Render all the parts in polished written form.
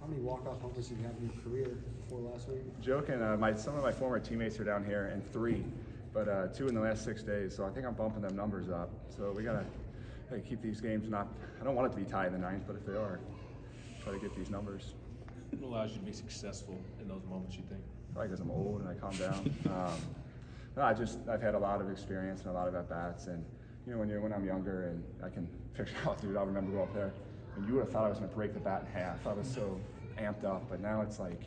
many walk-off homers did you have in your career before last week? Joking, some of my former teammates are down here, and 3, but 2 in the last 6 days. So I think I'm bumping them numbers up. So we gotta keep these games not. I don't want it to be tied in the 9th, but if they are, try to get these numbers. What allows you to be successful in those moments, you think? Probably because I'm old and I calm down. No, I've had a lot of experience and a lot of at-bats, and you know, when I'm younger and I can picture, oh dude, I remember going up there, and you would have thought I was going to break the bat in half. I was so amped up, but now it's like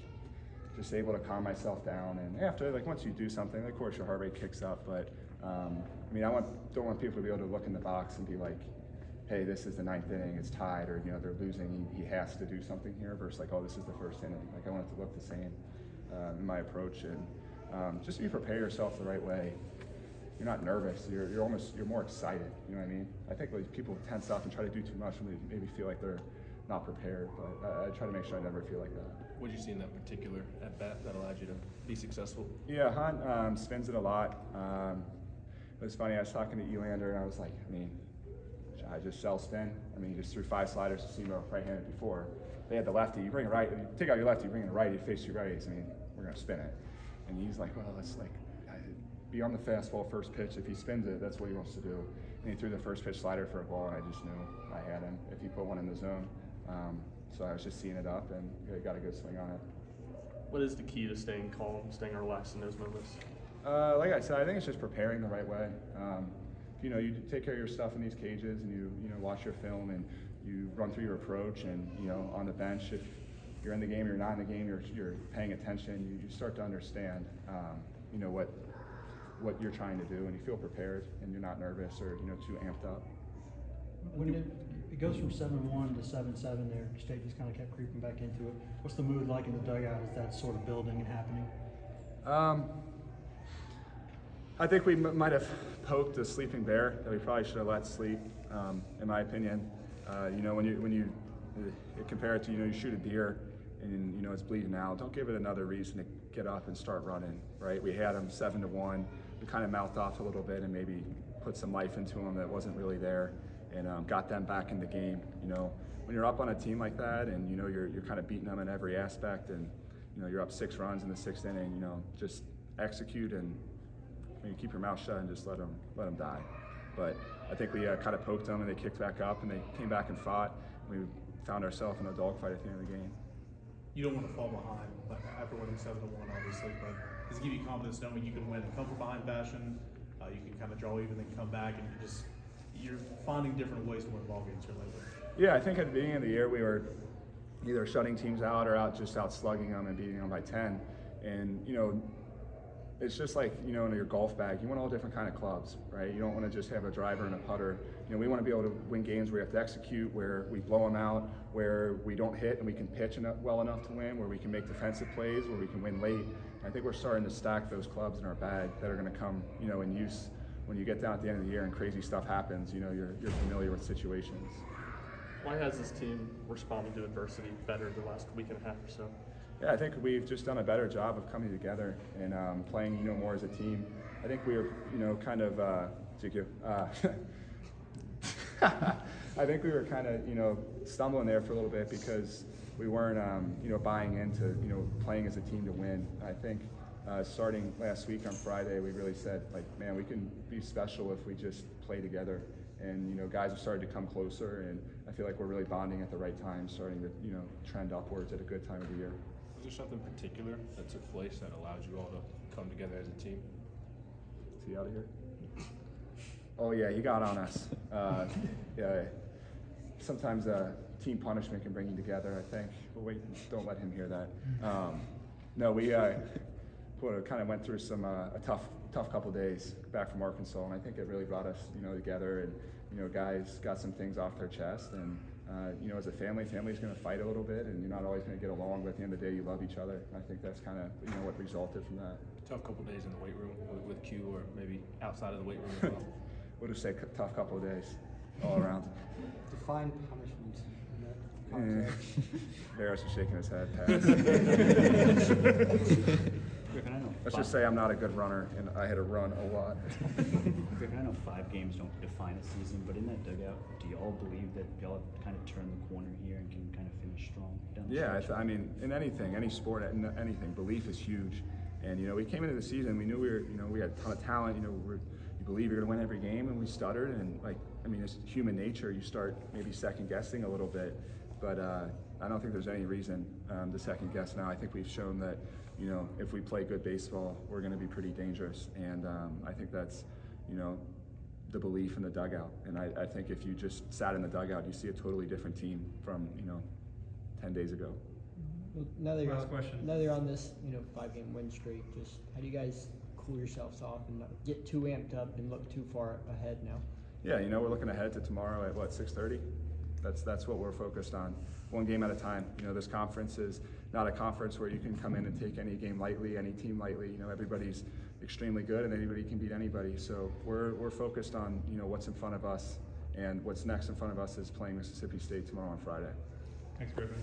just able to calm myself down. And after, like once you do something, of course your heart rate kicks up. But I mean, don't want people to be able to look in the box and be like, hey, this is the 9th inning, it's tied, or you know they're losing, he has to do something here. Versus like, oh, this is the 1st inning. Like I want it to look the same in my approach, and just prepare yourself the right way. You're not nervous. You're more excited. You know what I mean? I think like people tense up and try to do too much and maybe feel like they're not prepared. But I try to make sure I never feel like that. What did you see in that particular at bat that allowed you to be successful? Yeah, Hunt spins it a lot. It was funny. I was talking to Elander and I was like, I mean, should I just sell spin? I mean, he just threw 5 sliders to SEMO right-handed before. They had the lefty. You bring a right. You take out your lefty. You bring in a right. You face your righties. I mean, we're gonna spin it. And he's like, well, it's like. Be on the fastball first pitch. If he spins it, that's what he wants to do. And he threw the first pitch slider for a ball, and I just knew I had him if he put one in the zone. So I was just seeing it up, and got a good swing on it. What is the key to staying calm, staying relaxed in those moments? Like I said, I think it's just preparing the right way. You know, you take care of your stuff in these cages, and you watch your film, and you run through your approach, and you know, on the bench, if you're in the game, you're not in the game, you're paying attention. You start to understand, you know, what you're trying to do, and you feel prepared, and you're not nervous or too amped up. When it goes from 7-1 to 7-7, there, State just kind of kept creeping back into it. What's the mood like in the dugout as that's sort of building and happening? I think we might have poked a sleeping bear that we probably should have let sleep, in my opinion. You know, when you compare it to you shoot a deer and it's bleeding out, don't give it another reason to get up and start running. Right? We had him 7-1. We kind of mouthed off a little bit and maybe put some life into him that wasn't really there, and got them back in the game. You know, when you're up on a team like that, and you're kind of beating them in every aspect, and you're up 6 runs in the 6th inning. Just execute and keep your mouth shut and just let them die. But I think we kind of poked them, and they kicked back up, and they came back and fought. We found ourselves in a dogfight at the end of the game. You don't want to fall behind after winning 7-1, obviously, but does it give you confidence knowing you can win in come from behind fashion? You can kind of draw even, then come back, and you're finding different ways to win ball games here lately. Yeah, I think at the beginning of the year we were either shutting teams out or out slugging them and beating them by 10. And it's just like in your golf bag, you want all different kind of clubs, right? You don't want to just have a driver and a putter. We want to be able to win games where we have to execute, where we blow them out, where we don't hit and we can pitch well enough to win, where we can make defensive plays, where we can win late. I think we're starting to stack those clubs in our bag that are going to come, in use when you get down at the end of the year and crazy stuff happens. You're familiar with situations. Why has this team responded to adversity better the last week and a half or so? Yeah, I think we've just done a better job of coming together and playing, more as a team. I think we were, kind of, I think we were kind of, stumbling there for a little bit because we weren't, buying into, playing as a team to win. I think starting last week on Friday, we really said, like, man, we can be special if we just play together. And, guys have started to come closer, and I feel like we're really bonding at the right time, starting to, trend upwards at a good time of the year. Was there something particular that took place that allowed you all to come together as a team? Is he out of here? Oh yeah, he got on us. Yeah. Sometimes team punishment can bring you together, I think. But wait, don't let him hear that. No, we kind of went through a tough couple days back from Arkansas, and I think it really brought us, together. And guys got some things off their chest, and as a family's going to fight a little bit, and you're not always going to get along, but at the end of the day, you love each other. I think that's kind of what resulted from that. Tough couple days in the weight room with Q, or maybe outside of the weight room as well. We'll just say tough couple of days all around. Define punishment in that context. Barris is shaking his head. Griffin, I know let's just say I'm not a good runner, and I had to run a lot. Griffin, I know 5 games don't define a season, but in that dugout, do y'all believe that y'all have kind of turned the corner here and can kind of finish strong down the Yeah, stretch? I mean, in anything, any sport, in anything, belief is huge. And we came into the season, we knew we had a ton of talent. You believe you're going to win every game, and we stuttered. And it's human nature. You start maybe second guessing a little bit, but I don't think there's any reason to second guess now. I think we've shown that if we play good baseball, we're going to be pretty dangerous. And I think that's the belief in the dugout. And I think if you just sat in the dugout, you see a totally different team from 10 days ago. Well, now that Last question. Now that you're on this 5-game win streak, just how do you guys cool yourselves off and not get too amped up and look too far ahead now? Yeah, we're looking ahead to tomorrow at 6:30. That's what we're focused on. One game at a time. This conference is not a conference where you can come in and take any game lightly, any team lightly. Everybody's extremely good and anybody can beat anybody. So we're focused on what's in front of us, and what's next in front of us is playing Mississippi State tomorrow on Friday. Thanks, Griffin.